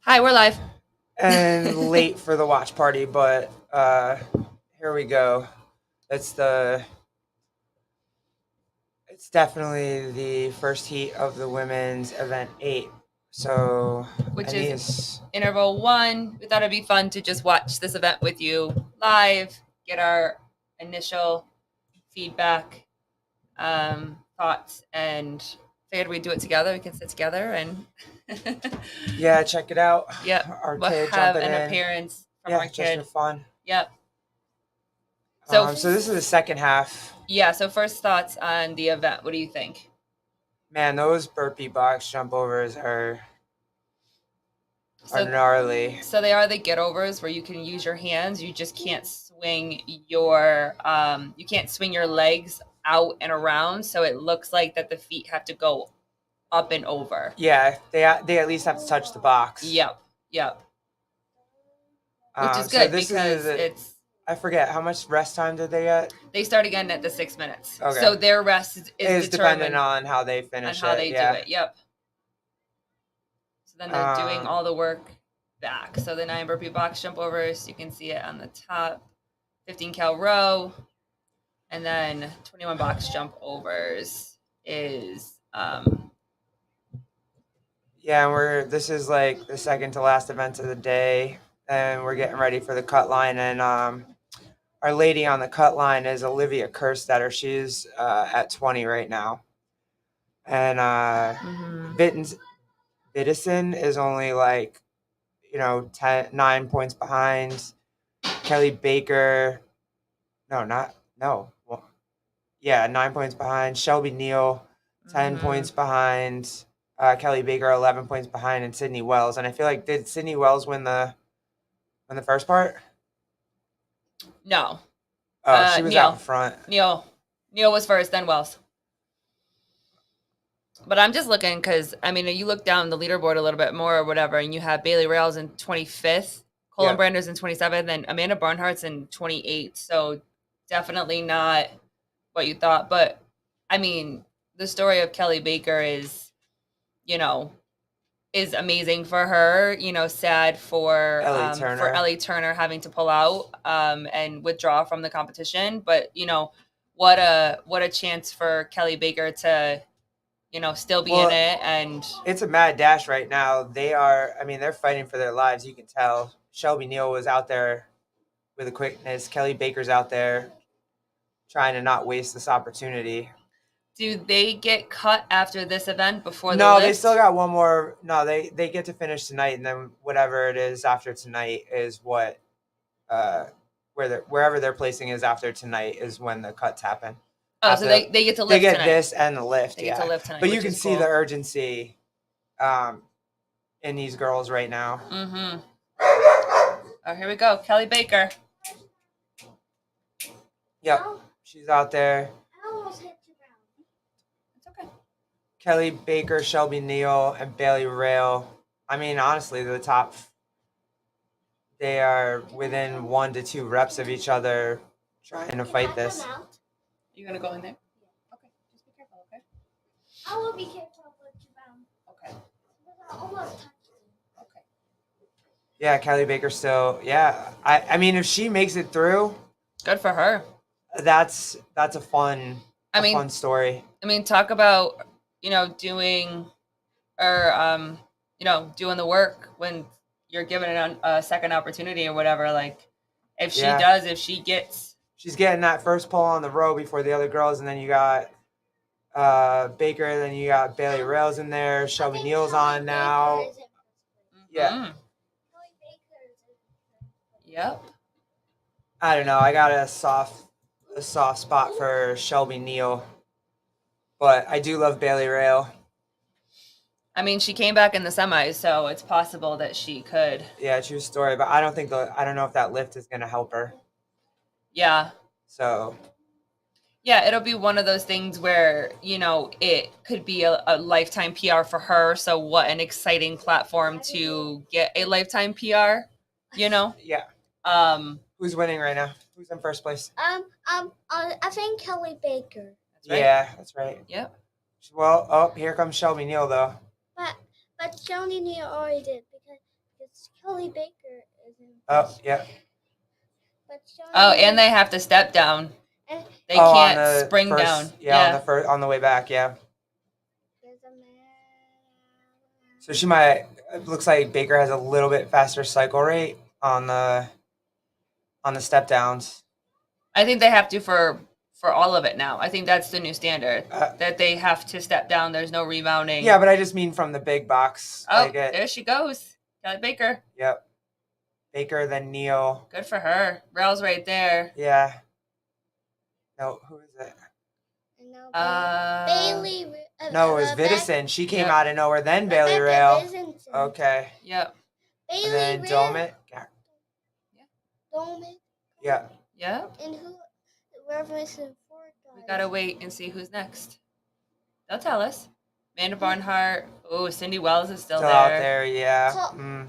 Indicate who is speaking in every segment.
Speaker 1: Hi, we're live.
Speaker 2: and late for the watch party, but here we go. It's the it's definitely the first heat of the women's event 8. So
Speaker 1: Which
Speaker 2: I
Speaker 1: is
Speaker 2: need s-
Speaker 1: interval one. We thought it'd be fun to just watch this event with you live, get our initial feedback, thoughts, and figured we'd do it together. We can sit together and
Speaker 2: yeah, check it out.
Speaker 1: yep,
Speaker 2: Our
Speaker 1: we'll
Speaker 2: kid
Speaker 1: have
Speaker 2: jumping
Speaker 1: an
Speaker 2: in.
Speaker 1: appearance from our
Speaker 2: Yeah, just for
Speaker 1: kid.
Speaker 2: fun.
Speaker 1: Yep. So
Speaker 2: So this is the second half.
Speaker 1: yeah. So first thoughts on the event. What do you think?
Speaker 2: Man, those burpee box jump overs are
Speaker 1: So
Speaker 2: gnarly.
Speaker 1: So they are the get overs where you can use your hands. You just can't swing your legs out and around. So it looks like that the feet have to go up and over.
Speaker 2: Yeah, they at least have to touch the box.
Speaker 1: Yep. Yep. Which is
Speaker 2: So
Speaker 1: good
Speaker 2: this
Speaker 1: because
Speaker 2: is I forget how much rest time did they get.
Speaker 1: they start again at the 6 minutes.
Speaker 2: Okay.
Speaker 1: So their rest
Speaker 2: Is
Speaker 1: determined
Speaker 2: dependent on how they finish
Speaker 1: on how
Speaker 2: it.
Speaker 1: they do it. Yep. So then they're doing all the work back. So the 9 burpee box jump overs, you can see it on the top. 15 cal row, and then 21 box jump overs is
Speaker 2: Yeah, this is like the second to last event of the day, and we're getting ready for the cut line. And our lady on the cut line is Olivia Kerstetter. She's at 20 right now, and Bittison is only like 9 points behind. Kelly Baker, no, not no, well, yeah, 9 points behind. Shelby Neal, 10 points behind. Kelly Baker, 11 points behind, and Sydney Wells. And I feel like did Sydney Wells win the first part?
Speaker 1: no.
Speaker 2: Oh, she was
Speaker 1: Neil.
Speaker 2: out in front.
Speaker 1: Neil was first, then Wells. But I'm just looking because I mean, you look down the leaderboard a little bit more or whatever, and you have Bailey Rails in 25th, Colin
Speaker 2: Yep.
Speaker 1: Branders in 27th, and Amanda Barnhart's in 28th. So definitely not what you thought. But I mean, the story of Kelly Baker is, is amazing for her. Sad for Ellie Turner having to pull out and withdraw from the competition. But what a chance for Kelly Baker to still be in it. And
Speaker 2: it's a mad dash right now. They're fighting for their lives. You can tell. Shelby Neal was out there with a quickness. Kelly Baker's out there trying to not waste this opportunity.
Speaker 1: Do they get cut after this event before the
Speaker 2: No,
Speaker 1: lift?
Speaker 2: they still got one more. No, they get to finish tonight, and then whatever it is after tonight is what wherever their placing is after tonight is when the cuts happen.
Speaker 1: Oh, so they get to lift.
Speaker 2: They get
Speaker 1: tonight.
Speaker 2: this and the lift.
Speaker 1: They get to lift tonight,
Speaker 2: but you can see the urgency in these girls right now.
Speaker 1: Mm-hmm. Oh, here we go, Kelly Baker.
Speaker 2: Yep, she's out there.
Speaker 1: It's okay.
Speaker 2: Kelly Baker, Shelby Neal, and Bailey Rail. I mean, honestly, the top. They are within 1 to 2 reps of each other, trying to fight this.
Speaker 1: Are you gonna go in there? Okay, just be careful, okay?
Speaker 3: I will be careful with you down.
Speaker 1: Okay.
Speaker 3: I almost touched you.
Speaker 1: Okay.
Speaker 2: Yeah, Kelly Baker still. Yeah, I mean, if she makes it through,
Speaker 1: good for her.
Speaker 2: That's a fun. Fun story.
Speaker 1: I mean, talk about doing or doing the work when you're given it a second opportunity or whatever. Like, if she gets.
Speaker 2: She's getting that first pull on the row before the other girls, and then you got Baker, then you got Bailey Rails in there. Shelby Neal's on now. Yeah.
Speaker 1: Yep.
Speaker 2: I don't know. I got a soft spot for Shelby Neal, but I do love Bailey Rail.
Speaker 1: I mean, she came back in the semis, so it's possible that she could.
Speaker 2: Yeah, true story, but I don't know if that lift is going to help her.
Speaker 1: Yeah.
Speaker 2: So.
Speaker 1: Yeah, it'll be one of those things where, it could be a lifetime PR for her. So what an exciting platform to get a lifetime PR,
Speaker 2: Yeah. Who's winning right now? Who's in first place?
Speaker 3: I think Kelly Baker.
Speaker 2: That's right. Yeah, that's right.
Speaker 1: Yep.
Speaker 2: Well, here comes Shelby Neal though.
Speaker 3: But Shelby Neal already did because Kelly Baker isn't.
Speaker 2: Oh, yeah.
Speaker 3: But
Speaker 1: Oh, and they have to step down.
Speaker 3: And
Speaker 1: They
Speaker 2: on
Speaker 1: can't
Speaker 2: the
Speaker 1: spring
Speaker 2: first,
Speaker 1: down.
Speaker 2: Yeah, on the way back, yeah.
Speaker 3: there's a man.
Speaker 2: So she might. It looks like Baker has a little bit faster cycle rate on the step downs.
Speaker 1: I think they have to for all of it now. I think that's the new standard that they have to step down. There's no rebounding.
Speaker 2: Yeah, but I just mean from the big box.
Speaker 1: Oh, there she goes, Kelly Baker.
Speaker 2: Yep. Baker, then Neal.
Speaker 1: Good for her. Rail's right there.
Speaker 2: Yeah. No, who is it?
Speaker 3: Bailey.
Speaker 2: No, it was Vidison. She came
Speaker 1: Yep.
Speaker 2: out of nowhere. Then Bailey Rail. Okay.
Speaker 1: Yep.
Speaker 3: Bailey
Speaker 2: And then
Speaker 3: Rail.
Speaker 2: Dolmet.
Speaker 3: Dolmet.
Speaker 2: Yeah.
Speaker 1: Yep.
Speaker 3: And whoever is in fourth.
Speaker 1: We gotta wait and see who's next. They'll tell us. Amanda Barnhart. Oh, Cindy Wells is still there.
Speaker 2: out there, yeah.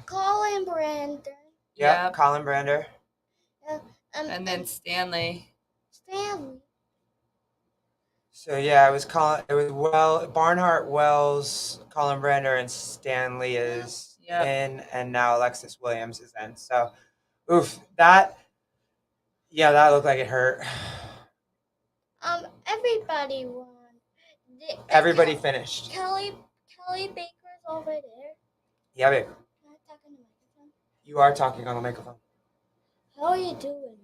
Speaker 3: Colin Brandon.
Speaker 2: Yep. Colin Brander.
Speaker 1: And then Stanley.
Speaker 2: So yeah, it was Barnhart, Wells, Colin Brander, and Stanley is in, and now Alexis Williams is in. So, that looked like it hurt.
Speaker 3: Everybody won.
Speaker 2: Everybody finished.
Speaker 3: Kelly Baker's over there.
Speaker 2: Yeah, babe.
Speaker 3: Can I talk on the microphone?
Speaker 2: You are talking on the microphone.
Speaker 3: How are you doing,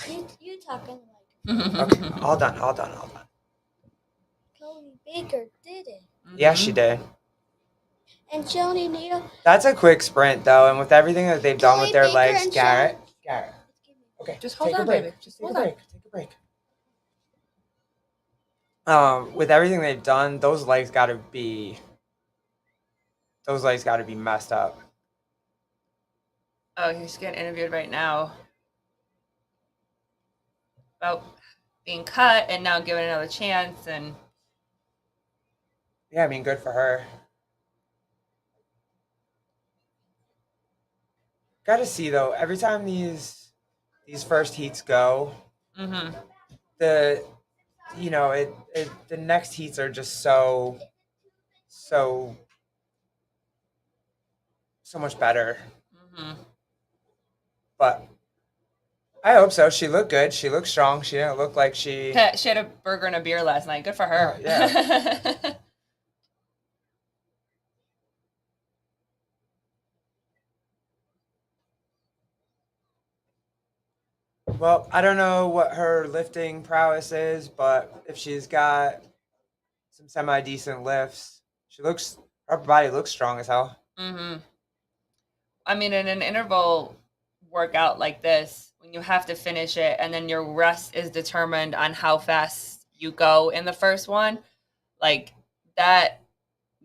Speaker 3: Mike? You talk on the microphone.
Speaker 2: Okay, all done.
Speaker 3: Kelly Baker did it.
Speaker 2: Yeah, she did.
Speaker 3: And Joni Neal.
Speaker 2: That's a quick sprint, though, and with everything that they've done with their legs, Garrett. Okay,
Speaker 1: just hold on, baby. Just hold on.
Speaker 2: Take a break. With everything they've done, those legs got to be messed up.
Speaker 1: Oh, he's getting interviewed right now about being cut and now given another chance. And
Speaker 2: yeah, I mean, good for her. Got to see though. Every time these first heats go, the next heats are just so much better. But I hope so. She looked good. She looked strong. She didn't look like she
Speaker 1: had a burger and a beer last night. Good for her.
Speaker 2: Yeah. Well, I don't know what her lifting prowess is, but if she's got some semi-decent lifts, her body looks strong as hell.
Speaker 1: I mean, in an interval workout like this, when you have to finish it and then your rest is determined on how fast you go in the first one, like that,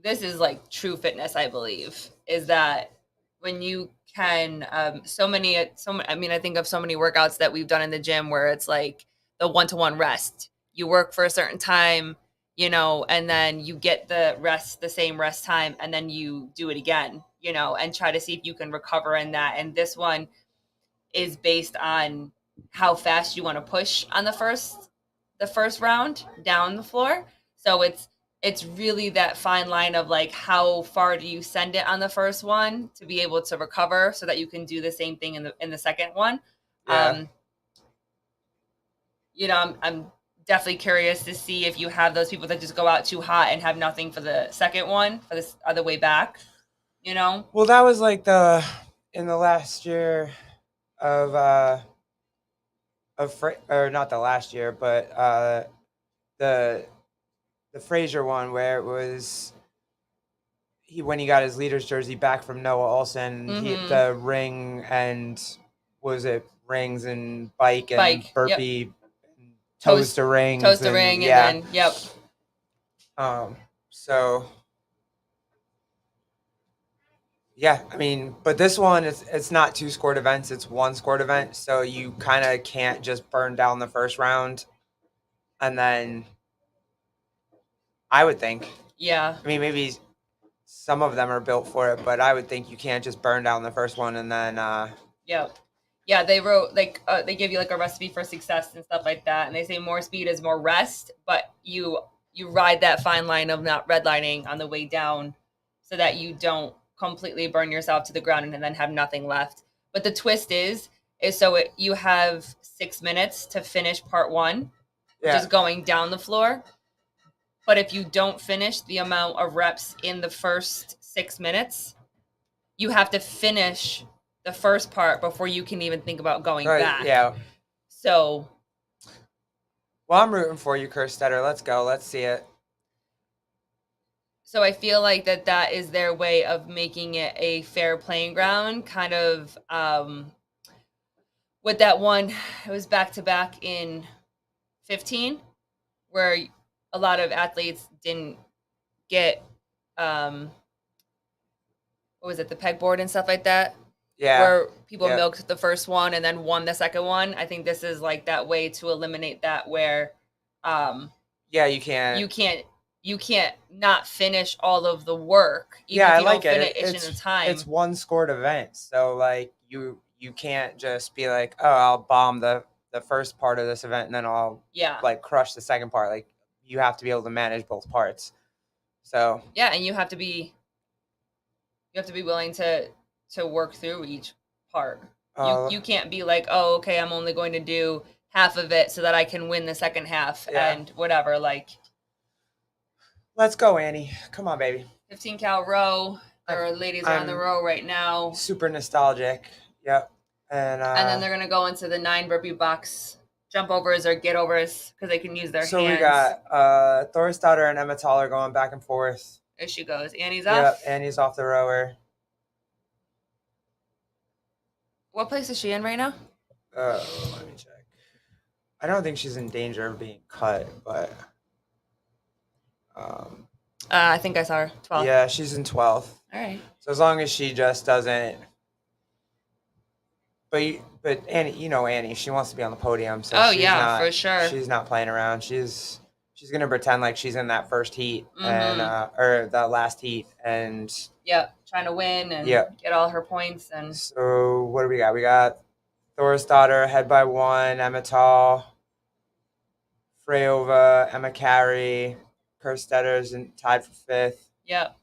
Speaker 1: this is like true fitness, I believe, is that when you can, I think of so many workouts that we've done in the gym where it's like the 1-to-1 rest. You work for a certain time, and then you get the same rest time, and then you do it again, and try to see if you can recover in that. And this one is based on how fast you want to push on the first round down the floor. So it's really that fine line of like, how far do you send it on the first one to be able to recover so that you can do the same thing in the second one.
Speaker 2: Yeah.
Speaker 1: I'm definitely curious to see if you have those people that just go out too hot and have nothing for the second one, for this other way back, Well,
Speaker 2: that was like in the last year of or not the last year, but the Frazier one where it was when he got his leader's jersey back from Noah Olsen, the ring and rings and bike and burpee,
Speaker 1: yep.
Speaker 2: toes to rings,
Speaker 1: and then yep.
Speaker 2: So yeah, I mean, but this one it's not 2 scored events, it's 1 scored event, so you kind of can't just burn down the first round, and then I would think.
Speaker 1: Yeah.
Speaker 2: I mean, maybe some of them are built for it, but I would think you can't just burn down the first one and then.
Speaker 1: Yep. Yeah, they wrote they give you like a recipe for success and stuff like that, and they say more speed is more rest, but you ride that fine line of not redlining on the way down, so that you don't completely burn yourself to the ground and then have nothing left. But the twist is you have 6 minutes to finish part 1, which is going down the floor. But if you don't finish the amount of reps in the first 6 minutes, you have to finish the first part before you can even think about going back.
Speaker 2: Yeah.
Speaker 1: So.
Speaker 2: Well, I'm rooting for you, Kerstetter. Let's go. Let's see it.
Speaker 1: So I feel like that is their way of making it a fair playing ground, kind of with that one. It was back-to-back in 15, where a lot of athletes didn't get, what was it, the pegboard and stuff like that?
Speaker 2: Yeah.
Speaker 1: Where people milked the first one and then won the second one. I think this is like that way to eliminate that where you can't not finish all of the work. Even if you don't finish in time.
Speaker 2: It's one scored event. So like you can't just be like, oh, I'll bomb the first part of this event and then I'll like crush the second part. Like you have to be able to manage both parts. So
Speaker 1: and you have to be willing to work through each part. You can't be like, oh, okay, I'm only going to do half of it so that I can win the second half and whatever. Like,
Speaker 2: let's go, Annie. Come on, baby.
Speaker 1: 15 cal row. There are ladies on the row right now.
Speaker 2: Super nostalgic. Yep. And
Speaker 1: then they're gonna go into the 9 burpee box jump overs or get overs because they can use their hands.
Speaker 2: So we got Thorisdottir and Emma Thaler going back and forth.
Speaker 1: There she goes. Annie's off.
Speaker 2: Yep, Annie's off the rower.
Speaker 1: What place is she in right now?
Speaker 2: Let me check. I don't think she's in danger of being cut, but
Speaker 1: I think I saw her 12th.
Speaker 2: Yeah, she's in 12th.
Speaker 1: All right.
Speaker 2: So as long as she just doesn't. But Annie, Annie, she wants to be on the podium. So
Speaker 1: for sure.
Speaker 2: She's not playing around. She's gonna pretend like she's in that first heat and or the last heat and.
Speaker 1: Yep, trying to win and get all her points and.
Speaker 2: So what do we got? We got Thorisdottir ahead by 1. Emma Tall, Freyova, Emma Carey, Kerstetter's tied for 5th.
Speaker 1: Yep.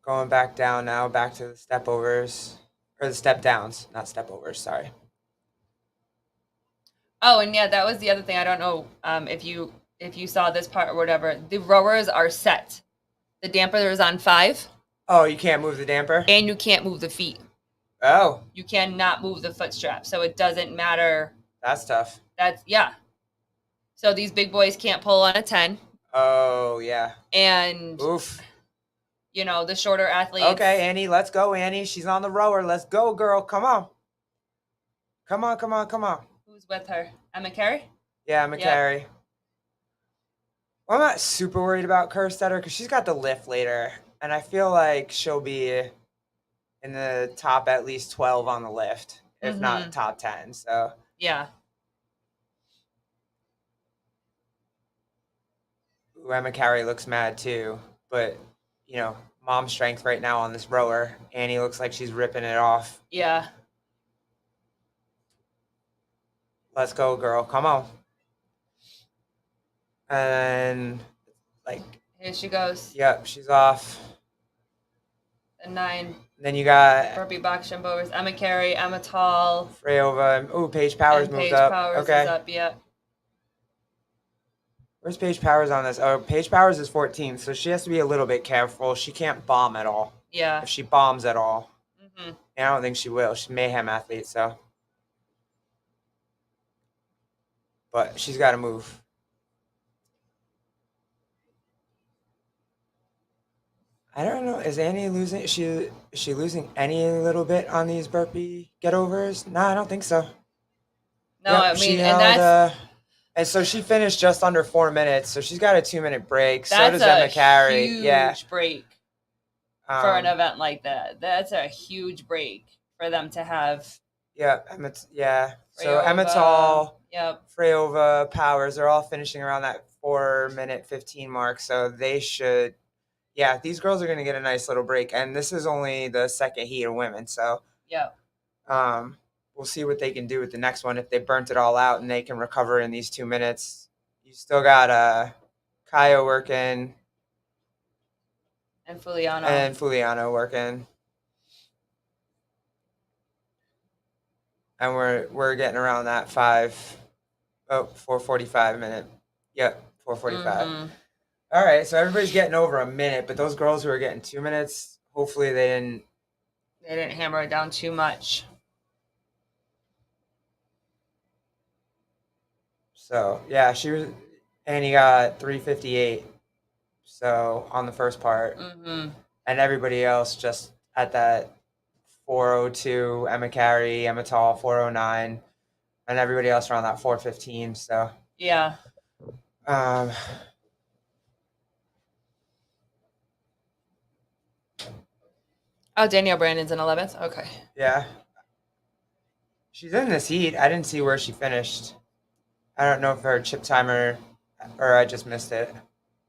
Speaker 2: Going back down now, back to the step overs. Or the step downs, not step overs, sorry.
Speaker 1: Oh, and that was the other thing. I don't know if you saw this part or whatever. The rowers are set. The damper is on 5.
Speaker 2: Oh, you can't move the damper?
Speaker 1: And you can't move the feet.
Speaker 2: Oh.
Speaker 1: You cannot move the foot strap. So it doesn't matter.
Speaker 2: That's tough.
Speaker 1: So these big boys can't pull on a 10.
Speaker 2: Oh, yeah.
Speaker 1: And
Speaker 2: oof.
Speaker 1: The shorter athletes.
Speaker 2: Okay, Annie, let's go, Annie. She's on the rower. Let's go, girl. Come on. Come on.
Speaker 1: Who's with her? Emma Carey?
Speaker 2: Yeah, Emma Carey. Well, I'm not super worried about Kerstetter because she's got the lift later. And I feel like she'll be in the top at least 12 on the lift, if not top 10. So
Speaker 1: yeah.
Speaker 2: Ooh, Emma Carey looks mad too. But, mom strength right now on this rower. Annie looks like she's ripping it off.
Speaker 1: Yeah.
Speaker 2: Let's go, girl. Come on. And,
Speaker 1: here she goes.
Speaker 2: Yep, she's off.
Speaker 1: The 9.
Speaker 2: Then you got
Speaker 1: burpee box jump overs. Emma Carey, Emma Tall.
Speaker 2: Freyova. Ooh, Paige Powers moved up.
Speaker 1: Paige Powers is up, yep.
Speaker 2: Where's Paige Powers on this? Oh, Paige Powers is 14th, so she has to be a little bit careful. She can't bomb at all.
Speaker 1: Yeah.
Speaker 2: If she bombs at all. And I don't think she will. She's a mayhem athlete, so. But she's got to move. I don't know. Is Annie losing? Is she losing any little bit on these burpee get-overs? No, I don't think so.
Speaker 1: No, I mean, and that's...
Speaker 2: And so she finished just under 4 minutes, so she's got a 2-minute break. So does Emma Carey.
Speaker 1: Huge break for an event like that. That's a huge break for them to have.
Speaker 2: Yeah, So Emma Tall, Freyova, Powers, they're all finishing around that 4-minute 15 mark. So they should, these girls are going to get a nice little break. And this is only the second heat of women, so we'll see what they can do with the next one. If they burnt it all out and they can recover in these 2 minutes, you still got Kaya working.
Speaker 1: And Fuliano.
Speaker 2: And Fuliano working. And we're getting around that 4:45 minute. Yep, 4:45.
Speaker 1: Mm-hmm.
Speaker 2: All right, so everybody's getting over a minute, but those girls who are getting 2 minutes, hopefully they didn't
Speaker 1: hammer it down too much.
Speaker 2: So yeah, Annie got 3:58. So on the first part,
Speaker 1: Mm-hmm.
Speaker 2: and everybody else just at that 4:02. Emma Carey, Emma Tall 4:09, and everybody else around that 4:15. So
Speaker 1: yeah. Oh, Danielle Brandon's in 11th. Okay.
Speaker 2: Yeah. She's in this heat. I didn't see where she finished. I don't know if her chip timer or I just missed it.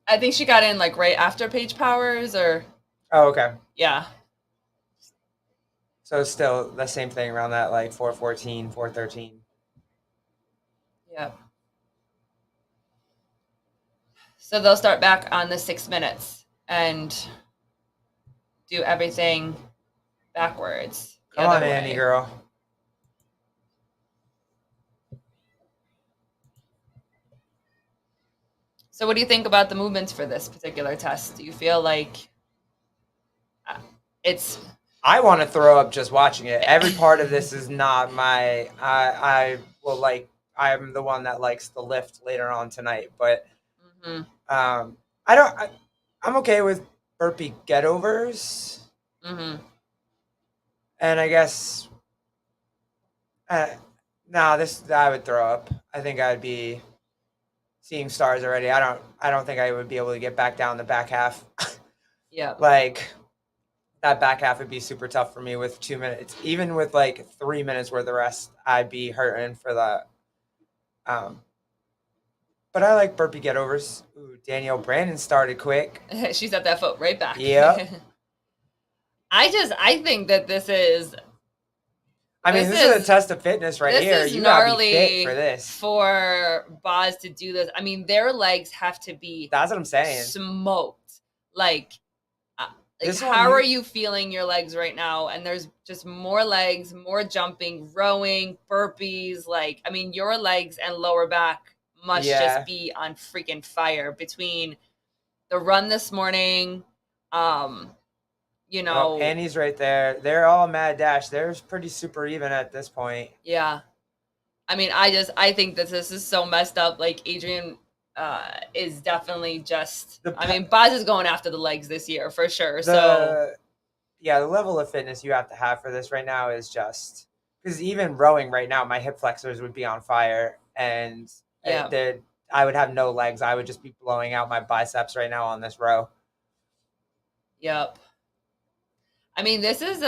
Speaker 1: I think she got in like right after Paige Powers or.
Speaker 2: Oh, okay.
Speaker 1: Yeah.
Speaker 2: So still the same thing around that like 4:14, 4:13.
Speaker 1: Yep. So they'll start back on the 6 minutes and do everything backwards.
Speaker 2: Come on, Annie girl.
Speaker 1: So what do you think about the movements for this particular test? Do you feel like it's...
Speaker 2: I want to throw up just watching it. Every part of this is not my... I'm the one that likes the lift later on tonight, but I'm okay with burpee get-overs.
Speaker 1: Mm-hmm.
Speaker 2: And I guess... I would throw up. I think I'd be seeing stars already. I don't think I would be able to get back down the back half.
Speaker 1: Yeah.
Speaker 2: Like, that back half would be super tough for me with 2 minutes. Even with like 3 minutes worth of rest, I'd be hurting for that. But I like burpee get-overs. Ooh, Danielle Brandon started quick.
Speaker 1: She's at that foot right back.
Speaker 2: Yep.
Speaker 1: I think that this is...
Speaker 2: this is a test of fitness right here.
Speaker 1: This is
Speaker 2: you
Speaker 1: gnarly
Speaker 2: gotta be fit for this.
Speaker 1: For Boz to do this. I mean, their legs have to be...
Speaker 2: That's what I'm saying.
Speaker 1: Smoked. Like how are you feeling your legs right now? And there's just more legs, more jumping, rowing, burpees. Like, I mean, your legs and lower back must just be on freaking fire between the run this morning.
Speaker 2: Annie's right there. They're all mad dash. They're pretty super even at this point.
Speaker 1: Yeah. I mean, I think that this is so messed up. Like, Adrian is definitely just... Boz is going after the legs this year for sure. The
Speaker 2: level of fitness you have to have for this right now is just... Because even rowing right now, my hip flexors would be on fire. And I would have no legs. I would just be blowing out my biceps right now on this row.
Speaker 1: Yep. I mean, this is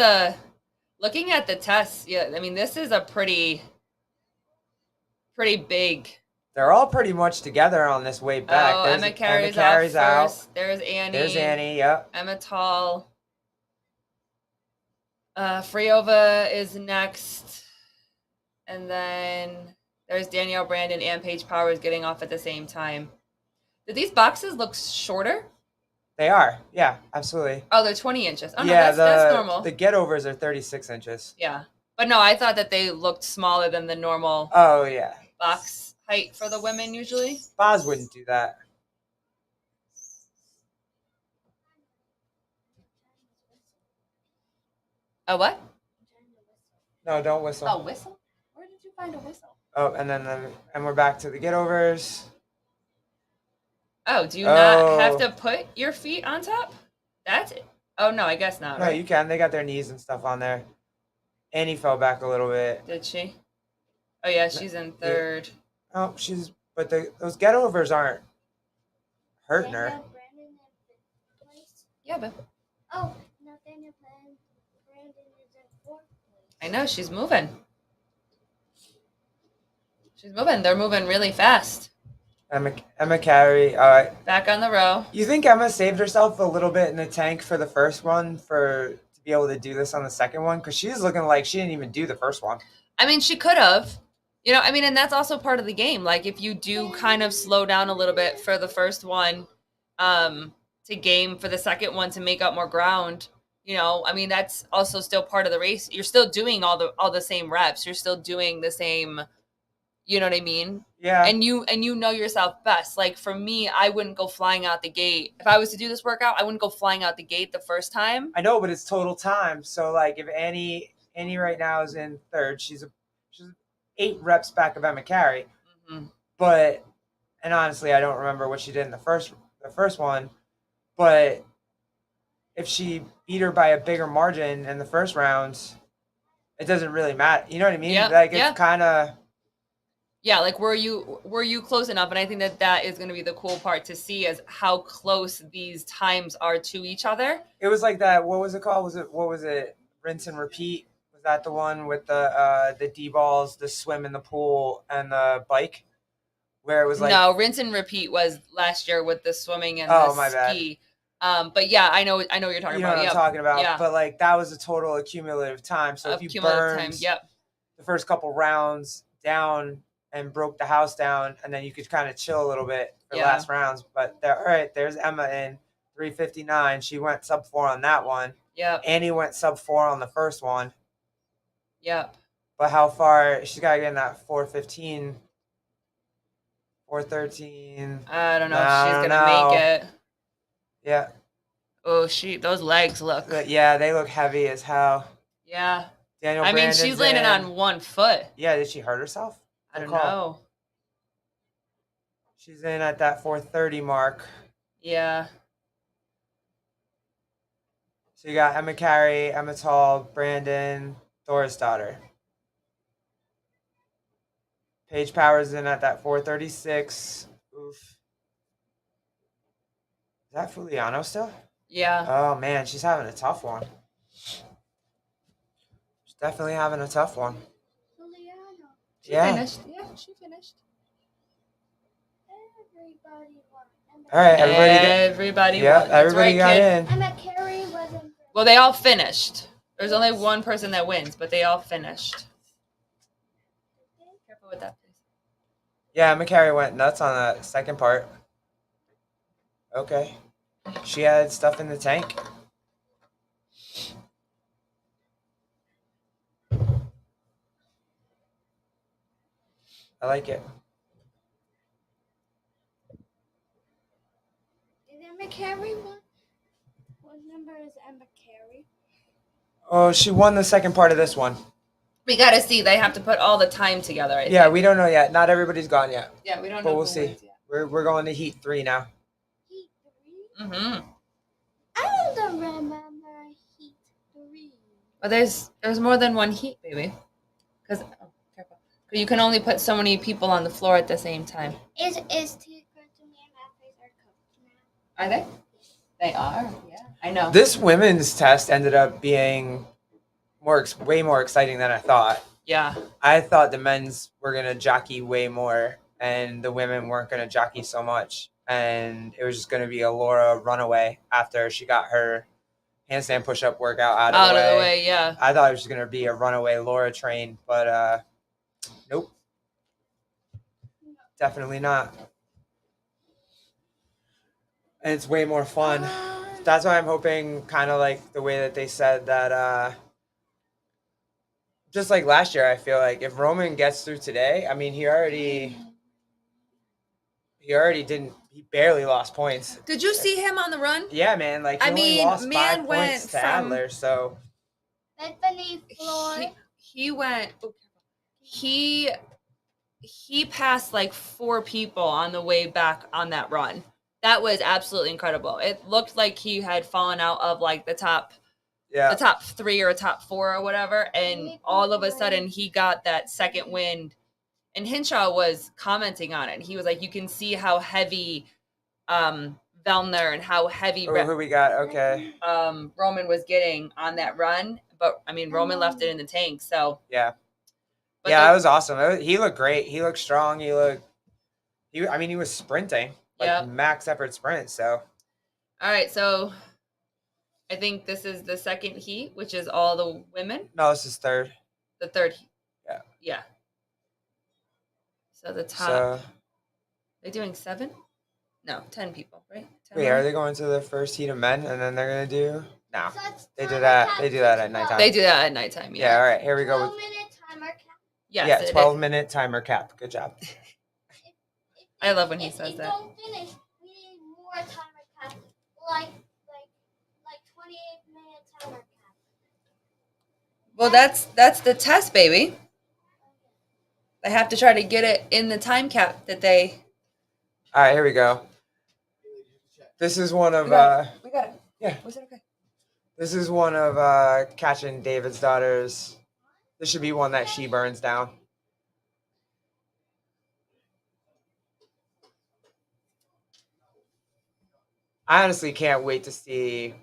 Speaker 1: looking at the tests, this is a pretty big...
Speaker 2: They're all pretty much together on this way back.
Speaker 1: Oh, Emma Carey's out first. There's Annie.
Speaker 2: Yep.
Speaker 1: Emma Tall. Friova is next. And then there's Danielle Brandon and Paige Powers getting off at the same time. Do these boxes look shorter?
Speaker 2: They are. Yeah, absolutely.
Speaker 1: Oh, they're 20 inches. Oh, yeah, no, that's normal.
Speaker 2: The get-overs are 36 inches.
Speaker 1: Yeah. But no, I thought that they looked smaller than the normal box height for the women usually.
Speaker 2: Boz wouldn't do that.
Speaker 1: A what?
Speaker 2: No, don't whistle.
Speaker 1: Oh, whistle? Where did you find a whistle?
Speaker 2: Oh, and we're back to the get-overs.
Speaker 1: Oh, do you not have to put your feet on top? That's it. Oh, no, I guess not.
Speaker 2: No, you can. They got their knees and stuff on there. Annie fell back a little bit.
Speaker 1: Did she? Oh, yeah, she's in third.
Speaker 2: Oh, but those get-overs aren't hurting her.
Speaker 1: Yeah, but...
Speaker 3: Oh, Nathaniel Brandon is in fourth place.
Speaker 1: I know, she's moving. She's moving. They're moving really fast.
Speaker 2: Emma Carey.
Speaker 1: Back on the row.
Speaker 2: You think Emma saved herself a little bit in the tank for the first one to be able to do this on the second one? Because she's looking like she didn't even do the first one.
Speaker 1: I mean, she could have. And that's also part of the game. Like, if you do kind of slow down a little bit for the first one, to game for the second one to make up more ground. I mean, that's also still part of the race. You're still doing all the same reps. You're still doing the same, you know what I mean?
Speaker 2: Yeah.
Speaker 1: And you know yourself best. Like for me, I wouldn't go flying out the gate. If I was to do this workout, I wouldn't go flying out the gate the first time.
Speaker 2: I know, but it's total time. So like if Annie right now is in third, she's 8 reps back of Emma Carey.
Speaker 1: Mm-hmm.
Speaker 2: But and honestly, I don't remember what she did in the first one. But if she beat her by a bigger margin in the first round, it doesn't really matter. You know what I mean?
Speaker 1: Yeah,
Speaker 2: Like it's
Speaker 1: yeah.
Speaker 2: kind of.
Speaker 1: Yeah, like were you close enough? And I think that is going to be the cool part to see is how close these times are to each other.
Speaker 2: It was like that. What was it called? What was it? Rinse and repeat. Was that the one with the D balls, the swim in the pool, and the bike? Where it was like
Speaker 1: no, rinse and repeat was last year with the swimming and
Speaker 2: Oh,
Speaker 1: the
Speaker 2: my bad.
Speaker 1: ski. But yeah, I know what you're talking
Speaker 2: you know
Speaker 1: about.
Speaker 2: what
Speaker 1: Yep.
Speaker 2: I'm talking about.
Speaker 1: Yeah.
Speaker 2: But like that was a total accumulative time. So if you
Speaker 1: Cumulative time.
Speaker 2: burned
Speaker 1: Yep.
Speaker 2: the first couple rounds down and broke the house down, and then you could kind of chill a little bit for
Speaker 1: Yeah.
Speaker 2: last rounds. But all right, there's Emma in 3:59. She went sub 4 on that one.
Speaker 1: Yep.
Speaker 2: Annie went sub 4 on the first one.
Speaker 1: Yep.
Speaker 2: But how far she's got to get in that 4:15, 4:13?
Speaker 1: I don't know if
Speaker 2: I
Speaker 1: she's
Speaker 2: don't
Speaker 1: gonna
Speaker 2: know.
Speaker 1: make it.
Speaker 2: Yeah,
Speaker 1: Oh, those legs look.
Speaker 2: but yeah, they look heavy as hell.
Speaker 1: Yeah.
Speaker 2: Daniel
Speaker 1: I mean,
Speaker 2: Brandon's
Speaker 1: she's landing
Speaker 2: in.
Speaker 1: on one foot.
Speaker 2: Yeah, did she hurt herself?
Speaker 1: I don't
Speaker 2: Good call.
Speaker 1: know.
Speaker 2: She's in at that 4:30 mark.
Speaker 1: Yeah.
Speaker 2: So you got Emma Carey, Emma Tall, Brandon, Dora's daughter. Paige Powers in at that 4:36. Oof. Is that Fuliano still?
Speaker 1: Yeah.
Speaker 2: Oh man, she's having a tough one. She's definitely having a tough one.
Speaker 3: Juliana.
Speaker 1: She
Speaker 2: Yeah.
Speaker 1: finished. Yeah, she finished.
Speaker 3: Everybody won.
Speaker 2: All right,
Speaker 1: Everybody
Speaker 2: yeah,
Speaker 1: won. That's
Speaker 2: everybody
Speaker 1: right,
Speaker 2: got
Speaker 1: kid.
Speaker 2: in.
Speaker 3: Emma Carey wasn't.
Speaker 1: Well, they all finished. There's only one person that wins, but they all finished. Careful with that, please.
Speaker 2: Yeah, Emma Carey went nuts on that second part. Okay. She had stuff in the tank. I like it.
Speaker 3: Did Emma Carey won? What number is Emma Carey?
Speaker 2: Oh, she won the second part of this one.
Speaker 1: We gotta see. They have to put all the time together. I
Speaker 2: Yeah,
Speaker 1: think.
Speaker 2: we don't know yet. Not everybody's gone yet.
Speaker 1: Yeah, we don't know.
Speaker 2: But we'll
Speaker 1: who
Speaker 2: see.
Speaker 1: wins yet.
Speaker 2: We're going to Heat 3 now.
Speaker 3: Heat 3?
Speaker 1: Mm-hmm.
Speaker 3: I don't remember Heat 3.
Speaker 1: But there's more than one heat, baby. Because careful. You can only put so many people on the floor at the same time.
Speaker 3: Is Tia Cartoon and Athletes are cooked now?
Speaker 1: Are they? They are. Yeah, I know.
Speaker 2: This women's test ended up being way more exciting than I thought.
Speaker 1: Yeah.
Speaker 2: I thought the men's were going to jockey way more, and the women weren't going to jockey so much. And it was just going to be a Laura runaway after she got her handstand push-up workout out of the way.
Speaker 1: Yeah.
Speaker 2: I thought it was going to be a runaway Laura train, but nope. Definitely not. And it's way more fun. That's why I'm hoping, kind of like the way that they said that, just like last year, I feel like if Roman gets through today, I mean, he barely lost points.
Speaker 1: Did you see him on the run?
Speaker 2: Yeah, man. Like, he only lost 5 points to Adler, so.
Speaker 3: Bethany Floor.
Speaker 1: He went. He passed like 4 people on the way back on that run. That was absolutely incredible. It looked like he had fallen out of like the top 3 or top 4 or whatever, and all of a sudden he got that second wind. And Hinshaw was commenting on it. He was like, you can see how heavy Vellner and how heavy
Speaker 2: who we got? Okay.
Speaker 1: Roman was getting on that run. But I mean, Roman left it in the tank, so
Speaker 2: yeah.
Speaker 1: But
Speaker 2: that was awesome. He looked great. He looked strong. He was sprinting, like max effort sprint. So,
Speaker 1: all right. So, I think this is the second heat, which is all the women.
Speaker 2: No, this is third.
Speaker 1: The third heat.
Speaker 2: Yeah.
Speaker 1: Yeah. So the top.
Speaker 2: So,
Speaker 1: They're doing 7? No, 10 people, right? 10
Speaker 2: Wait,
Speaker 1: women?
Speaker 2: are they going to the first heat of men and then they're gonna do? No,
Speaker 3: So it's
Speaker 2: they do
Speaker 3: timer
Speaker 2: that.
Speaker 3: cap
Speaker 2: They do that at
Speaker 3: 12.
Speaker 2: nighttime.
Speaker 1: They do that at nighttime.
Speaker 2: Yeah.
Speaker 1: Yeah.
Speaker 2: All right. Here we go.
Speaker 3: 12-minute timer cap.
Speaker 1: Yes,
Speaker 2: Yeah.
Speaker 1: it is.
Speaker 2: 12-minute timer cap. Good job.
Speaker 1: I love when he
Speaker 3: If
Speaker 1: says
Speaker 3: you
Speaker 1: that.
Speaker 3: don't finish, we need more timer cap. Like 28-minute timer cap.
Speaker 1: Well, that's the test, baby. They have to try to get it in the time cap that they.
Speaker 2: All right. Here we go. This is one of
Speaker 1: We got it.
Speaker 2: yeah.
Speaker 1: Was it okay?
Speaker 2: This is one of catching David's daughters. This should be one that she burns down. I honestly can't wait to see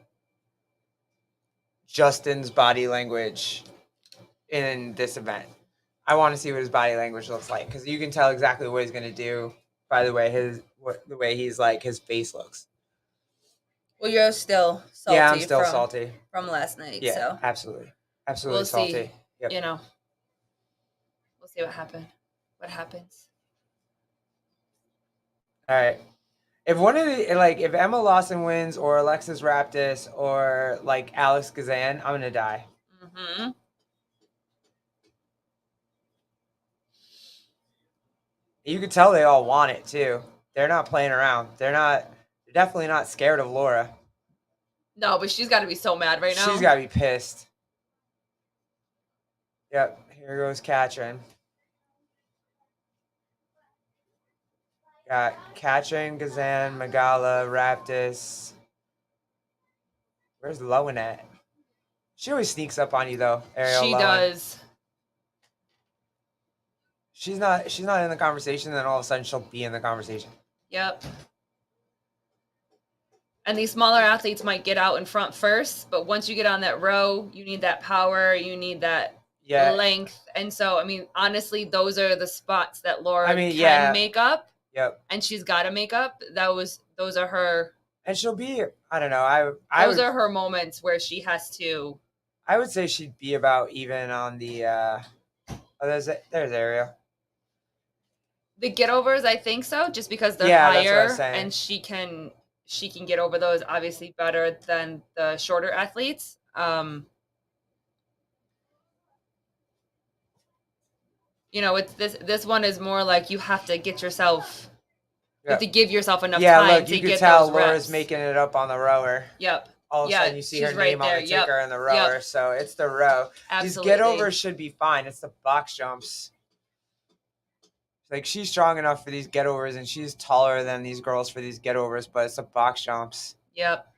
Speaker 2: Justin's body language in this event. I want to see what his body language looks like because you can tell exactly what he's going to do by the way his face looks.
Speaker 1: Well, you're still salty.
Speaker 2: Yeah, I'm still salty
Speaker 1: from last night.
Speaker 2: Yeah,
Speaker 1: So
Speaker 2: absolutely
Speaker 1: we'll
Speaker 2: salty.
Speaker 1: see.
Speaker 2: Yep.
Speaker 1: You know, we'll see what happens.
Speaker 2: All right. If one of the if Emma Lawson wins or Alexis Raptis or Alex Kazan, I'm gonna die.
Speaker 1: Mm-hmm.
Speaker 2: You can tell they all want it too. They're not playing around. They're definitely not scared of Laura.
Speaker 1: No, but she's got to be so mad right now.
Speaker 2: She's got to be pissed. Yep, here goes Katrin. Got Katrin, Kazan, Magala, Raptis. Where's Lowen at? She always sneaks up on you though, Ariel.
Speaker 1: She
Speaker 2: Lowen.
Speaker 1: does.
Speaker 2: She's not in the conversation, then all of a sudden she'll be in the conversation.
Speaker 1: Yep. And these smaller athletes might get out in front first, but once you get on that row, you need that power, you need that length. And so, I mean, honestly, those are the spots that Laura can make up.
Speaker 2: Yep.
Speaker 1: And she's got to make up. Those are her.
Speaker 2: And she'll be, I don't know. Those
Speaker 1: are her moments where she has to.
Speaker 2: I would say she'd be about even on the, there's Ariel.
Speaker 1: The get-overs, I think so, just because they're higher and she can get over those obviously better than the shorter athletes. You know, it's this one is more like you have to get yourself, you have to give yourself enough time to get those reps. Yeah, look, you can tell
Speaker 2: Laura's making it up on the rower.
Speaker 1: Yep.
Speaker 2: All of a sudden you see her name on the ticker in the rower, so it's the row.
Speaker 1: Absolutely.
Speaker 2: These get-overs should be fine. It's the box jumps. She's strong enough for these get-overs, and she's taller than these girls for these get-overs, but it's the box jumps.
Speaker 1: Yep.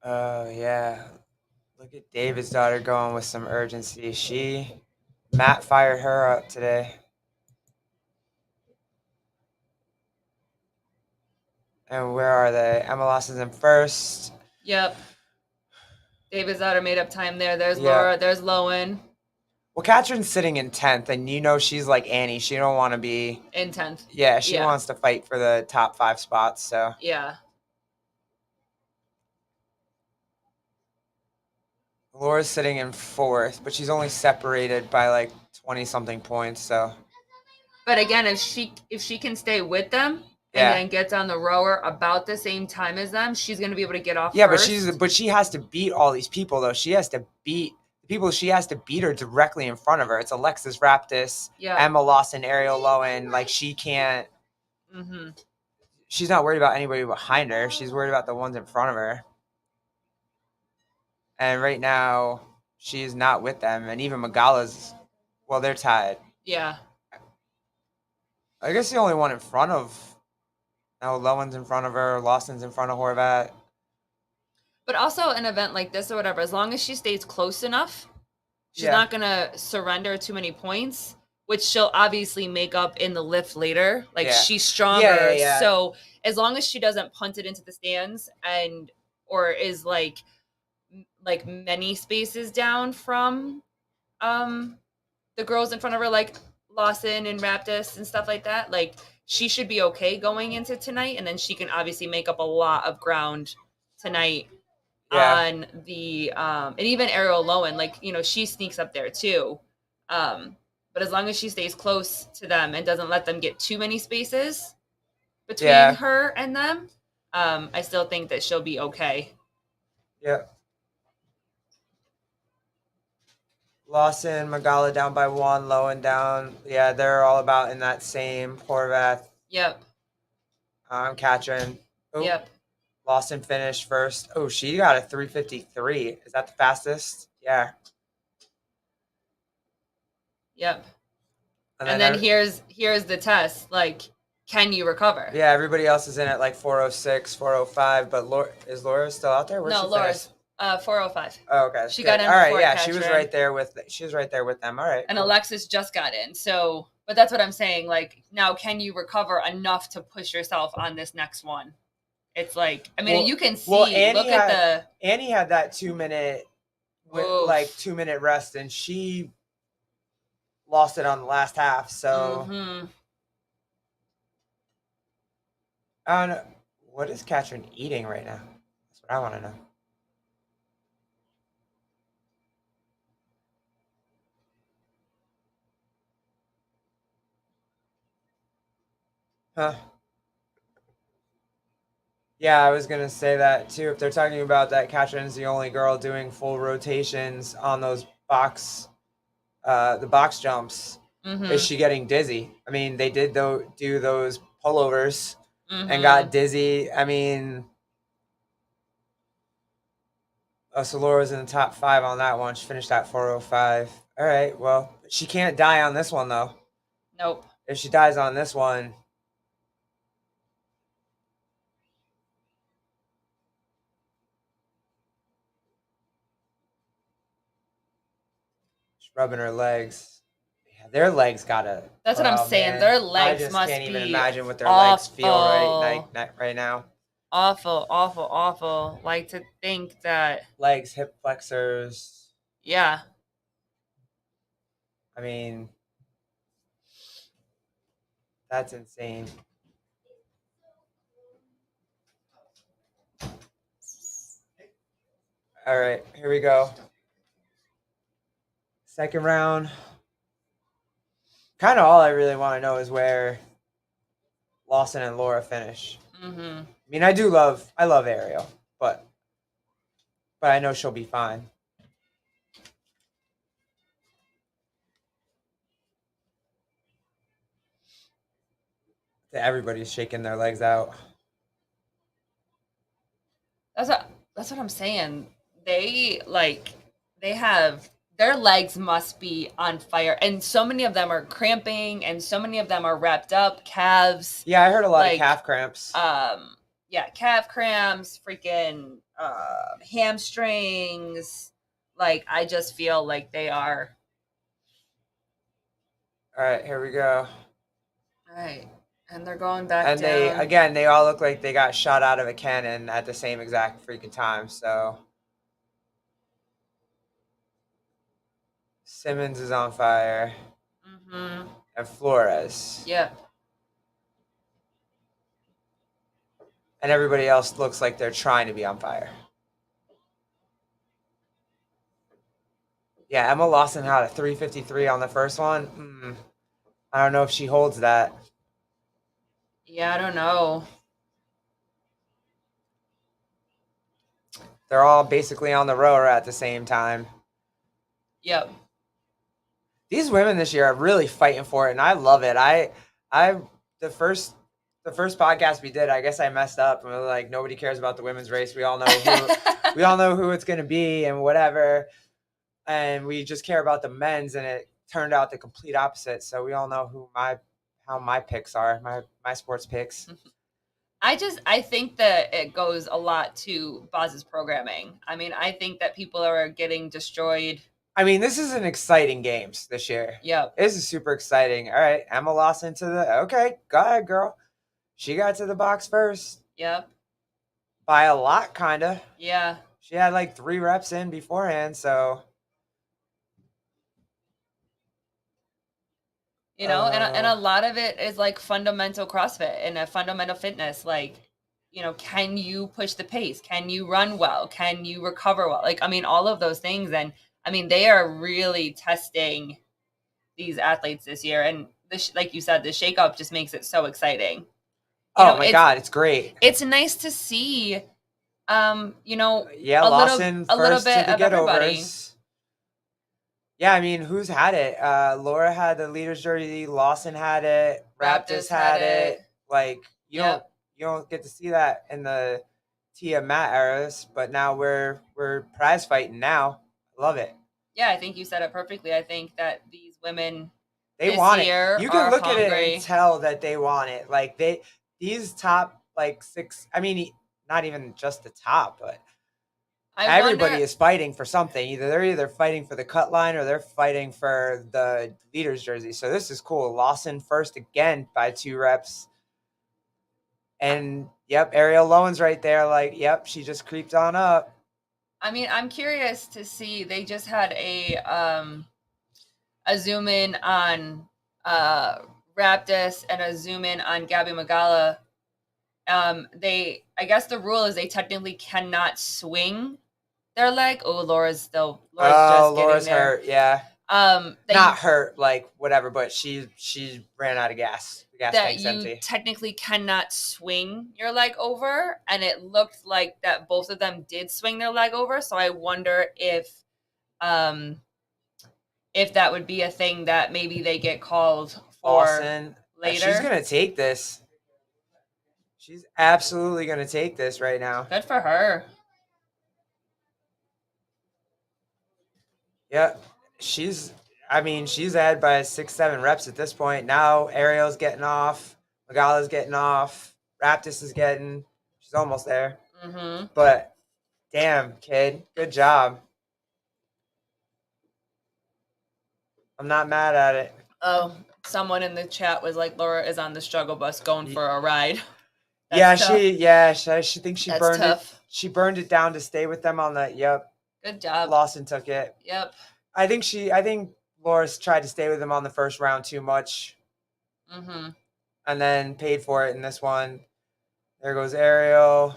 Speaker 2: Oh, yeah. Look at David's daughter going with some urgency. Matt fired her up today. And where are they? Emma Lawson's in first.
Speaker 1: Yep. David's daughter made up time there. There's Laura. There's Lowen.
Speaker 2: Well, Katrin's sitting in 10th, and she's like Annie. She don't want to be
Speaker 1: in 10th.
Speaker 2: Yeah, she wants to fight for the top 5 spots. So
Speaker 1: yeah.
Speaker 2: Laura's sitting in 4th, but she's only separated by 20-something points. So.
Speaker 1: But again, if she can stay with them. And then gets on the rower about the same time as them, she's going to be able to get off first.
Speaker 2: But she has to beat all these people, though. She has to beat the people she has to beat are directly in front of her. It's Alexis Raptis, Emma Lawson, Ariel Lowen. She can't.
Speaker 1: Mm-hmm.
Speaker 2: She's not worried about anybody behind her. She's worried about the ones in front of her. And right now, she is not with them. And even Magala's, they're tied.
Speaker 1: Yeah.
Speaker 2: I guess the only one in front of. No, Lowen's in front of her. Lawson's in front of Horvat.
Speaker 1: But also an event like this or whatever, as long as she stays close enough, she's not going to surrender too many points, which she'll obviously make up in the lift later. She's stronger. Yeah. So as long as she doesn't punt it into the stands or is like many spaces down from the girls in front of her, like Lawson and Raptis and stuff like that, she should be okay going into tonight, and then she can obviously make up a lot of ground tonight on the and even Ariel Lowen, she sneaks up there too. But as long as she stays close to them and doesn't let them get too many spaces between
Speaker 2: Yeah.
Speaker 1: her and them, I still think that she'll be okay.
Speaker 2: Yep. Lawson, Magala down by 1, Lowen down. Yeah, they're all about in that same. Horvath,
Speaker 1: Yep.
Speaker 2: Katrin. Oh,
Speaker 1: Yep.
Speaker 2: Lawson finished first. Oh, she got a 3:53. Is that the fastest? Yeah.
Speaker 1: Yep. And then here's the test. Like, can you recover?
Speaker 2: Yeah, everybody else is in at like 4:06, 4:05. But is Laura still out there?
Speaker 1: No, Laura's 4:05.
Speaker 2: Oh, okay.
Speaker 1: She
Speaker 2: good.
Speaker 1: got in
Speaker 2: All right,
Speaker 1: before
Speaker 2: yeah, she was
Speaker 1: Katrin.
Speaker 2: right there with them. All right.
Speaker 1: And
Speaker 2: cool.
Speaker 1: Alexis just got in. So, but that's what I'm saying. Like, now can you recover enough to push yourself on this next one? It's like, I mean,
Speaker 2: Well-
Speaker 1: you can see.
Speaker 2: well, Annie
Speaker 1: look at the.
Speaker 2: Annie had that 2-minute,
Speaker 1: Oof.
Speaker 2: 2-minute rest, and she lost it on the last half. So
Speaker 1: Mhm.
Speaker 2: I don't know. What is Katrin eating right now? That's what I want to know. Huh. Yeah, I was gonna say that too. If they're talking about that, Katrin's the only girl doing full rotations on those the box jumps.
Speaker 1: Mhm.
Speaker 2: Is she getting dizzy? I mean, they did do those pullovers and
Speaker 1: Mhm.
Speaker 2: got dizzy. I mean, so Laura's in the top 5 on that one. She finished at 4:05. All right, well, she can't die on this one though.
Speaker 1: Nope.
Speaker 2: If she dies on this one, she's rubbing her legs. Yeah, their legs gotta.
Speaker 1: That's what I'm saying.
Speaker 2: Man,
Speaker 1: Their legs
Speaker 2: I just
Speaker 1: must
Speaker 2: can't even
Speaker 1: be
Speaker 2: imagine what their legs feel
Speaker 1: awful.
Speaker 2: right now.
Speaker 1: Awful, awful, awful. Like, to think that.
Speaker 2: Legs, hip flexors.
Speaker 1: Yeah.
Speaker 2: I mean, that's insane. All right, here we go. Second round. Kind of all I really want to know is where Lawson and Laura finish.
Speaker 1: Mhm.
Speaker 2: I mean, I love Ariel, but I know she'll be fine. Everybody's shaking their legs out.
Speaker 1: That's what I'm saying. They have their legs must be on fire, and so many of them are cramping, and so many of them are wrapped up. Calves.
Speaker 2: Yeah, I heard a lot of calf cramps.
Speaker 1: Yeah, calf cramps, freaking hamstrings. Like, I just feel like they are.
Speaker 2: All right, here we go.
Speaker 1: All right, and they're going back
Speaker 2: and
Speaker 1: down.
Speaker 2: they all look like they got shot out of a cannon at the same exact freaking time. So Simmons is on fire.
Speaker 1: Mhm.
Speaker 2: And Flores.
Speaker 1: Yep.
Speaker 2: And everybody else looks like they're trying to be on fire. Yeah, Emma Lawson had a 3:53 on the first one. I don't know if she holds that.
Speaker 1: Yeah, I don't know.
Speaker 2: They're all basically on the rower at the same time.
Speaker 1: Yep.
Speaker 2: These women this year are really fighting for it, and I love it. The first podcast we did, I guess I messed up. And we were like, nobody cares about the women's race. We all know who it's going to be and whatever. And we just care about the men's, and it turned out the complete opposite. So we all know how my picks are, my sports picks.
Speaker 1: I think that it goes a lot to Boz's programming. I mean, I think that people are getting destroyed.
Speaker 2: I mean, this is an exciting games this year.
Speaker 1: Yep.
Speaker 2: This is super exciting. All right, Emma Lawson okay, go ahead, girl. She got to the box first.
Speaker 1: Yep.
Speaker 2: By a lot, kind of.
Speaker 1: Yeah.
Speaker 2: She had like 3 reps in beforehand, so.
Speaker 1: You know, and a lot of it is like fundamental CrossFit and a fundamental fitness. Like, you know, can you push the pace? Can you run well? Can you recover well? Like, I mean, all of those things. And I mean, they are really testing these athletes this year, and like you said, the shakeup just makes it so exciting.
Speaker 2: Oh my God, it's great.
Speaker 1: It's nice to see, you know,
Speaker 2: yeah,
Speaker 1: a
Speaker 2: Lawson
Speaker 1: little
Speaker 2: first
Speaker 1: bit
Speaker 2: to the
Speaker 1: of everybody.
Speaker 2: get-overs. Yeah, I mean, who's had it? Laura had the leader's jersey. Lawson had it. Raptors had it. Like you don't get to see that in the Tia Matt eras, but now we're prize fighting now. Love it.
Speaker 1: Yeah, I think you said it perfectly. I think that these women
Speaker 2: They
Speaker 1: this
Speaker 2: want
Speaker 1: year
Speaker 2: it. You can look
Speaker 1: hungry.
Speaker 2: at it and tell that they want it. Like these top like 6. I mean, not even just the top, but everybody is fighting for something. They're either fighting for the cut line or they're fighting for the leader's jersey. So this is cool. Lawson first again by 2 reps. And yep, Ariel Lowen's right there. Like, yep, she just creeped on up.
Speaker 1: I mean, I'm curious to see. They just had a zoom in on Raptis and a zoom in on Gabby Magala. I guess the rule is they technically cannot swing their leg. Oh, Laura's just
Speaker 2: Laura's
Speaker 1: getting there.
Speaker 2: hurt. Yeah. Not hurt, like whatever, but she ran out of gas. The gas tank's empty.
Speaker 1: You technically cannot swing your leg over, and it looked like that both of them did swing their leg over. So I wonder if that would be a thing that maybe they get called for
Speaker 2: Lawson,
Speaker 1: later.
Speaker 2: She's gonna take this. She's absolutely gonna take this right now.
Speaker 1: Good for her.
Speaker 2: Yeah, she's ahead by 6-7 reps at this point. Now Ariel's getting off, Magala's getting off, Raptis is getting. She's almost there.
Speaker 1: Mm-hmm.
Speaker 2: But damn, kid, good job. I'm not mad at it.
Speaker 1: Oh, someone in the chat was like, Laura is on the struggle bus going for a ride.
Speaker 2: She thinks she burned
Speaker 1: tough.
Speaker 2: it. She burned it down to stay with them on that. Yep.
Speaker 1: Good job.
Speaker 2: Lawson took it.
Speaker 1: Yep.
Speaker 2: I think Laura's tried to stay with him on the first round too much.
Speaker 1: Mm-hmm.
Speaker 2: And then paid for it in this one. There goes Ariel.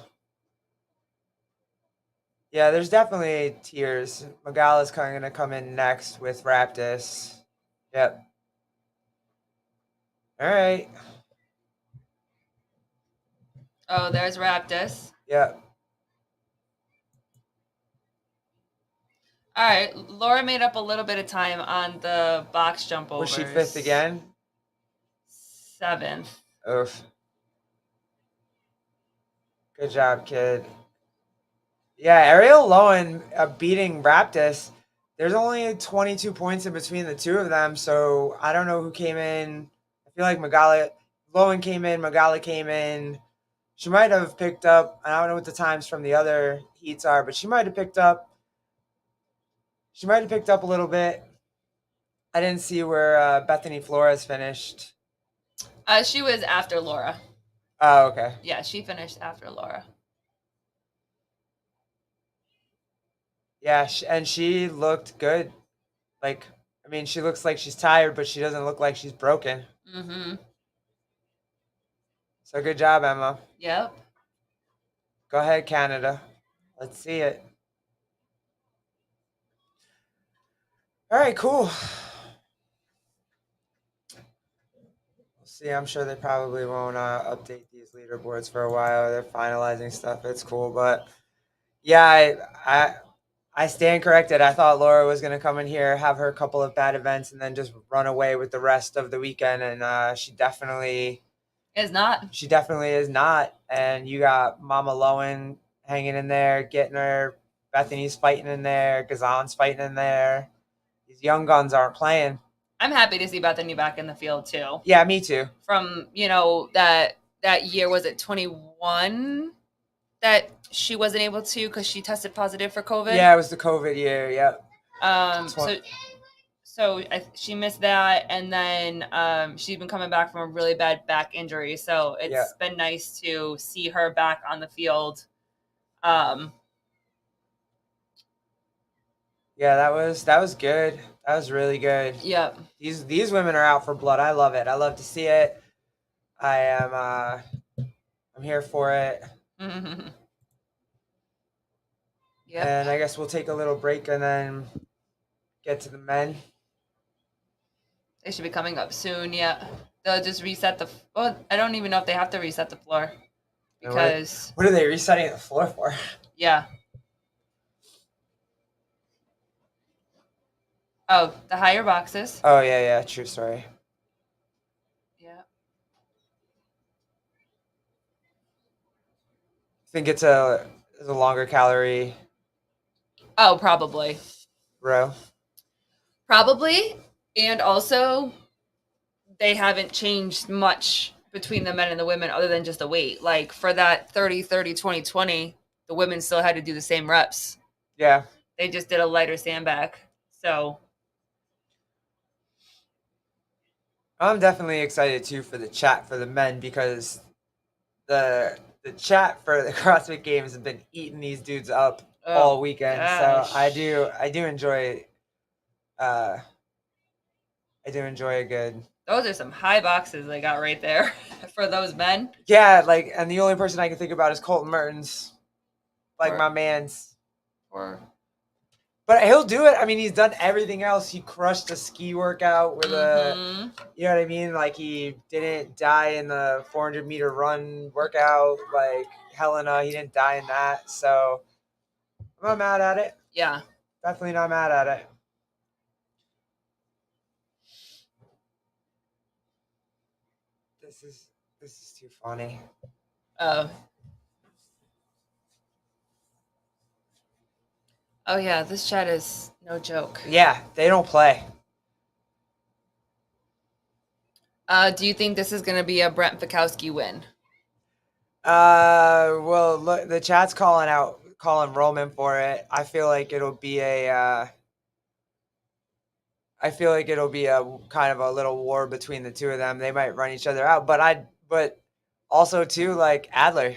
Speaker 2: Yeah, there's definitely tiers. Magala's going to come in next with Raptis. Yep. All right.
Speaker 1: Oh, there's Raptis.
Speaker 2: Yep.
Speaker 1: All right, Laura made up a little bit of time on the box jump overs.
Speaker 2: Was she 5th again?
Speaker 1: 7th.
Speaker 2: Oof. Good job, kid. Yeah, Ariel Lowen beating Raptis. There's only 22 points in between the two of them, so I don't know who came in. I feel like Lowen came in, Magala came in. She might have picked up, I don't know what the times from the other heats are, but she might have picked up a little bit. I didn't see where Bethany Flores finished.
Speaker 1: She was after Laura.
Speaker 2: Oh, okay.
Speaker 1: Yeah, she finished after Laura.
Speaker 2: Yeah, and she looked good. Like, I mean, she looks like she's tired, but she doesn't look like she's broken.
Speaker 1: Mm-hmm.
Speaker 2: So good job, Emma.
Speaker 1: Yep.
Speaker 2: Go ahead, Canada. Let's see it. All right, cool. We'll see. I'm sure they probably won't update these leaderboards for a while. They're finalizing stuff. It's cool, but yeah, I stand corrected. I thought Laura was going to come in here, have her couple of bad events, and then just run away with the rest of the weekend, and she definitely
Speaker 1: is not.
Speaker 2: She definitely is not. And you got Mama Lowen hanging in there, getting her. Bethany's fighting in there. Gazan's fighting in there. These young guns aren't playing.
Speaker 1: I'm happy to see Bethany back in the field too.
Speaker 2: Yeah, me too.
Speaker 1: From that year, was it 21 that she wasn't able to because she tested positive for COVID?
Speaker 2: Yeah, it was the COVID year. Yep.
Speaker 1: So she missed that, and then she's been coming back from a really bad back injury. So it's been nice to see her back on the field.
Speaker 2: Yeah, that was good. That was really good.
Speaker 1: Yep.
Speaker 2: These women are out for blood. I love it. I love to see it. I'm here for it.
Speaker 1: Mm-hmm.
Speaker 2: Yep. And I guess we'll take a little break and then get to the men.
Speaker 1: They should be coming up soon. Yeah, they'll just reset the. Well, I don't even know if they have to reset the floor because
Speaker 2: What are they resetting the floor for?
Speaker 1: yeah. Oh, the higher boxes.
Speaker 2: Oh yeah, true story.
Speaker 1: Yeah.
Speaker 2: Think it's a longer calorie
Speaker 1: Oh, probably.
Speaker 2: row.
Speaker 1: Probably, and also they haven't changed much between the men and the women other than just the weight. Like for that 30-30-20-20, the women still had to do the same reps.
Speaker 2: Yeah.
Speaker 1: They just did a lighter sandbag. So
Speaker 2: I'm definitely excited too for the chat for the men because the chat for the CrossFit Games has been eating these dudes up all weekend.
Speaker 1: gosh.
Speaker 2: So I do enjoy a good.
Speaker 1: Those are some high boxes they got right there for those men.
Speaker 2: Yeah, like, and the only person I can think about is Colton Mertens, like
Speaker 1: Or-
Speaker 2: my man's.
Speaker 1: Or
Speaker 2: But he'll do it. I mean, he's done everything else. He crushed a ski workout with you know what I mean? Like, he didn't die in the 400-meter run workout. Like, Helena, he didn't die in that. So, I'm not mad at it.
Speaker 1: yeah.
Speaker 2: Definitely not mad at it. This is too funny.
Speaker 1: Oh yeah, this chat is no joke.
Speaker 2: Yeah, they don't play.
Speaker 1: Do you think this is going to be a Brent Fikowski win?
Speaker 2: Well, look, the chat's calling Roman for it. I feel like it'll be a kind of a little war between the two of them. They might run each other out, but also too, like, Adler.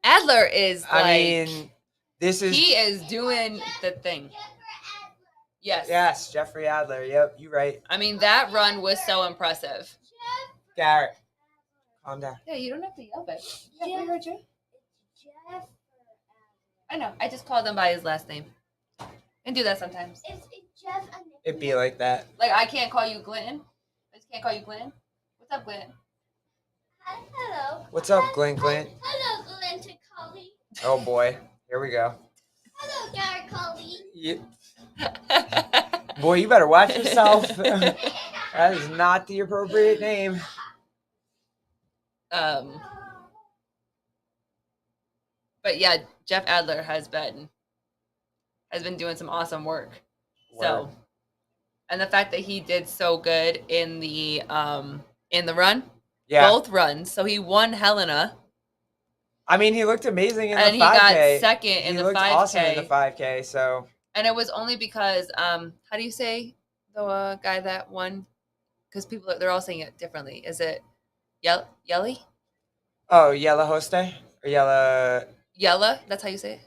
Speaker 1: Adler is like,
Speaker 2: I mean,
Speaker 1: he is doing the thing. Yes.
Speaker 2: Jeffrey Adler. Yep, you're right.
Speaker 1: I mean, that run was so impressive.
Speaker 2: Garrett, calm down.
Speaker 1: Yeah, you don't have to yell, babe. Yeah, we heard you.
Speaker 3: Jeff.
Speaker 1: I know. I just called him by his last name. And do that sometimes.
Speaker 3: It's Jeff and
Speaker 2: It'd be like that.
Speaker 1: Like, I can't call you Glenn. I just can't call you Glenn. What's up, Glenn?
Speaker 3: Hello.
Speaker 2: What's up, Glenn?
Speaker 3: Hello, Glenn to Collie.
Speaker 2: Oh boy, here we go.
Speaker 3: Hello, Garrett Collie.
Speaker 2: Boy, you better watch yourself. That is not the appropriate name.
Speaker 1: But yeah, Jeff Adler has been doing some awesome work. So, and the fact that he did so good in the run, both runs. So he won Helena.
Speaker 2: I mean, he looked amazing in the 5K.
Speaker 1: And he got second in the 5K.
Speaker 2: He looked awesome in the 5K. So.
Speaker 1: And it was only because how do you say the guy that won? Because they're all saying it differently. Is it Yelly?
Speaker 2: Oh, Yella Hoste or
Speaker 1: Yella? That's how you say it?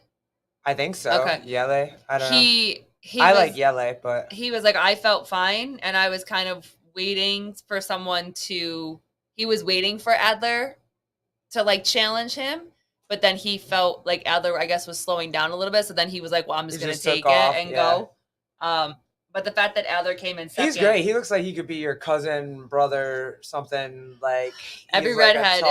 Speaker 2: I think so.
Speaker 1: Okay.
Speaker 2: Yelle. I don't know.
Speaker 1: I
Speaker 2: like Yelle, but
Speaker 1: he was like, I felt fine, and I was kind of waiting for someone to. He was waiting for Adler to like challenge him, but then he felt like Adler, I guess, was slowing down a little bit. So then he was like, "Well, I'm just gonna take it and go." But the fact that Adler came in second,
Speaker 2: he's great. He looks like he could be your cousin, brother, something like.
Speaker 1: Every redhead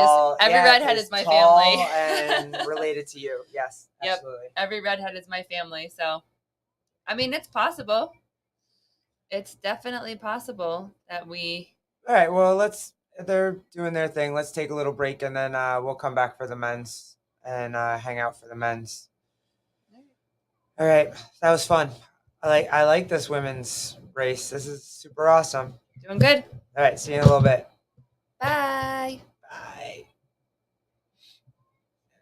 Speaker 1: is my family
Speaker 2: and related to you. Yes, absolutely.
Speaker 1: Yep. Every redhead is my family. So, I mean, it's possible. It's definitely possible that we.
Speaker 2: All right. Well, they're doing their thing. Let's take a little break and then we'll come back for the men's and hang out for the men's. All right. That was fun. I like this women's race. This is super awesome.
Speaker 1: Doing good.
Speaker 2: All right. See you in a little bit.
Speaker 1: Bye.